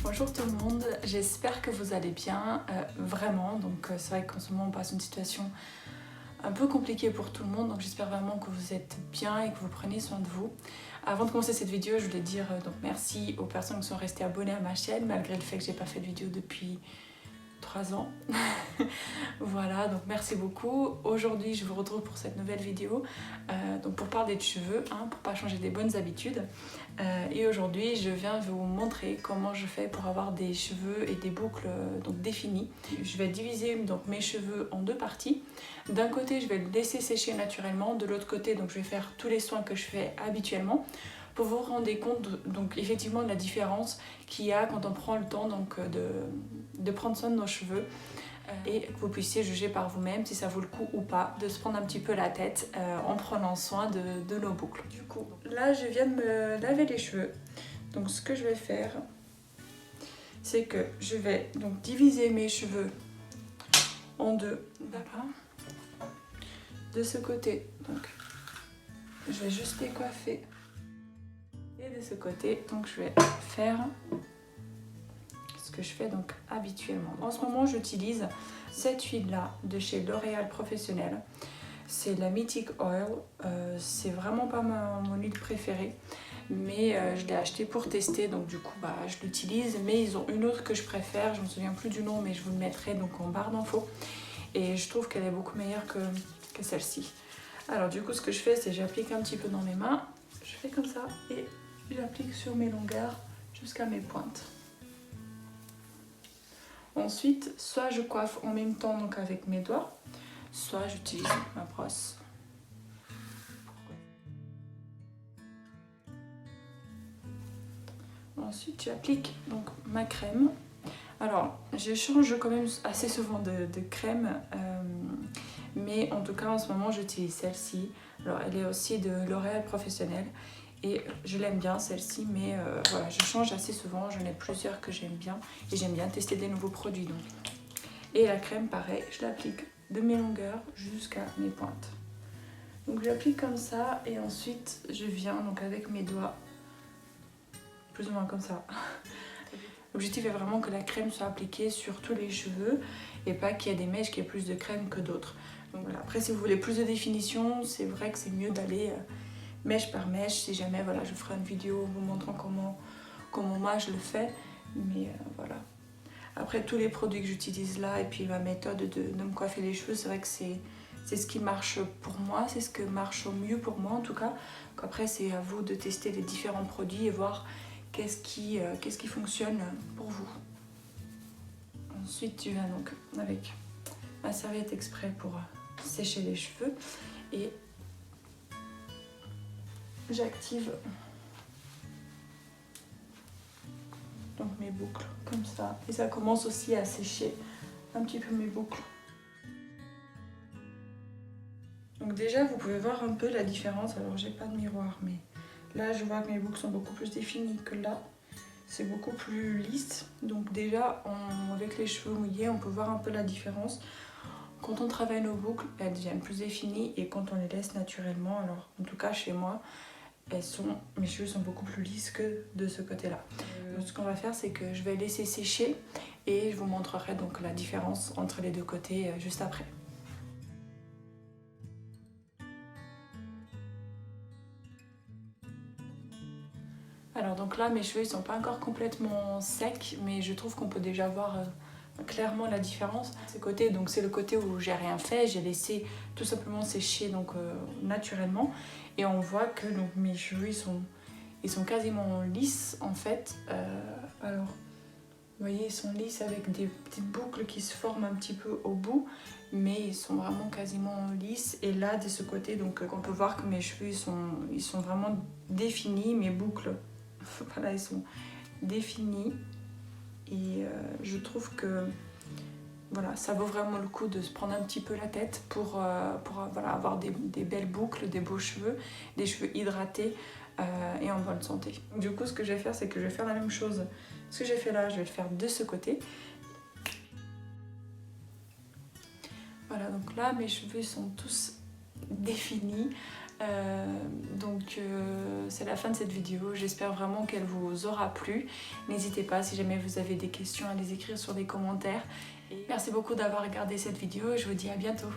Bonjour tout le monde, j'espère que vous allez bien, vraiment. Donc c'est vrai qu'en ce moment on passe une situation un peu compliquée pour tout le monde, donc j'espère vraiment que vous êtes bien et que vous prenez soin de vous. Avant de commencer cette vidéo, je voulais dire donc merci aux personnes qui sont restées abonnées à ma chaîne malgré le fait que j'ai pas fait de vidéo depuis 3 ans. Voilà, donc merci beaucoup. Aujourd'hui je vous retrouve pour cette nouvelle vidéo donc pour parler de cheveux, pour pas changer des bonnes habitudes. Et aujourd'hui je viens vous montrer comment je fais pour avoir des cheveux et des boucles donc définies. Je vais diviser donc mes cheveux en deux parties. D'un côté je vais le laisser sécher naturellement, de l'autre côté donc je vais faire tous les soins que je fais habituellement, pour vous rendre compte donc effectivement de la différence qu'il y a quand on prend le temps donc de prendre soin de nos cheveux et que vous puissiez juger par vous-même si ça vaut le coup ou pas de se prendre un petit peu la tête en prenant soin de nos boucles. Du coup, là je viens de me laver les cheveux, donc ce que je vais faire c'est que je vais donc diviser mes cheveux en deux, d'accord, de ce côté, donc je vais juste les coiffer. Et de ce côté, donc je vais faire ce que je fais donc habituellement. En ce moment, j'utilise cette huile-là de chez L'Oréal Professionnel. C'est la Mythic Oil. C'est vraiment pas mon huile préférée, mais je l'ai achetée pour tester, donc du coup je l'utilise. Mais ils ont une autre que je préfère, je me souviens plus du nom, mais je vous le mettrai donc en barre d'infos. Et je trouve qu'elle est beaucoup meilleure que celle-ci. Alors du coup, ce que je fais, c'est que j'applique un petit peu dans mes mains. Je fais comme ça et j'applique sur mes longueurs jusqu'à mes pointes. Ensuite, soit je coiffe en même temps donc avec mes doigts, soit j'utilise ma brosse. Ensuite, j'applique donc ma crème. Alors, je change quand même assez souvent de crème, mais en tout cas en ce moment j'utilise celle-ci. Alors, elle est aussi de L'Oréal Professionnel. Et je l'aime bien celle-ci, mais voilà, je change assez souvent, j'en ai plusieurs que j'aime bien et j'aime bien tester des nouveaux produits. Donc. Et la crème, pareil, je l'applique de mes longueurs jusqu'à mes pointes. Donc j'applique comme ça et ensuite je viens donc avec mes doigts, plus ou moins comme ça. L'objectif est vraiment que la crème soit appliquée sur tous les cheveux et pas qu'il y ait des mèches qui aient plus de crème que d'autres. Donc voilà. Après, si vous voulez plus de définition, c'est vrai que c'est mieux d'aller mèche par mèche. Si jamais, voilà, je ferai une vidéo vous montrant comment moi je le fais. Mais voilà. Après, tous les produits que j'utilise là et puis ma méthode de me coiffer les cheveux, c'est vrai que c'est ce qui marche pour moi, c'est ce que marche au mieux pour moi en tout cas. Donc après, c'est à vous de tester les différents produits et voir qu'est-ce qui fonctionne pour vous. Ensuite, tu viens donc avec ma serviette exprès pour sécher les cheveux et j'active donc mes boucles comme ça et ça commence aussi à sécher un petit peu mes boucles. Donc déjà vous pouvez voir un peu la différence. Alors j'ai pas de miroir, mais là je vois que mes boucles sont beaucoup plus définies que là, c'est beaucoup plus lisse. Donc déjà avec les cheveux mouillés on peut voir un peu la différence. Quand on travaille nos boucles, elles deviennent plus définies et quand on les laisse naturellement, alors en tout cas chez moi, mes cheveux sont beaucoup plus lisses que de ce côté-là. Ce qu'on va faire, c'est que je vais laisser sécher et je vous montrerai donc la différence entre les deux côtés juste après. Alors donc là, mes cheveux ils sont pas encore complètement secs, mais je trouve qu'on peut déjà voir clairement la différence. Ce côté, donc c'est le côté où j'ai rien fait, j'ai laissé tout simplement sécher donc naturellement et on voit que donc mes cheveux ils sont quasiment lisses en fait. Alors vous voyez, ils sont lisses avec des petites boucles qui se forment un petit peu au bout, mais ils sont vraiment quasiment lisses. Et là, de ce côté, donc on peut voir que mes cheveux ils sont vraiment définis, mes boucles, voilà, ils sont définis. Et je trouve que voilà, ça vaut vraiment le coup de se prendre un petit peu la tête pour voilà, avoir des belles boucles, des beaux cheveux, des cheveux hydratés et en bonne santé. Du coup, ce que je vais faire, c'est que je vais faire la même chose. Ce que j'ai fait là, je vais le faire de ce côté. Voilà, donc là, mes cheveux sont tous définis. C'est la fin de cette vidéo, j'espère vraiment qu'elle vous aura plu. N'hésitez pas, si jamais vous avez des questions, à les écrire sur les commentaires. Et merci beaucoup d'avoir regardé cette vidéo et je vous dis à bientôt.